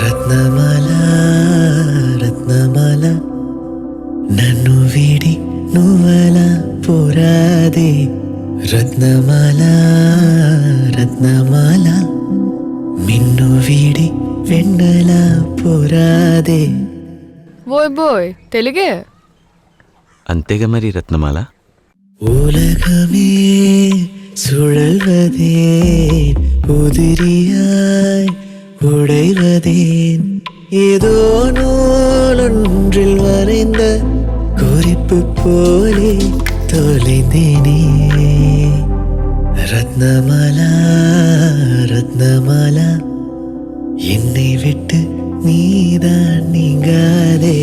రత్నమాల రత్నమాల నన్ను వీడి నువ్వలా పోరాదే రత్నమాల రత్నమాల మిన్ను వీడి వెన్నెలా పోరాదే. ఓయ్ బోయ్ తెలుగే అంతేగా మరి రత్నమాల. உலகமே சுழல்வதேன் உதிரியாய் உடைவதேன் ஏதோ நூலொன்றில் வரைந்த குறிப்பு போலே தொலைந்தேனே. ரத்னமாலா ரத்னமாலா என்னை விட்டு நீதான் நீங்காதே.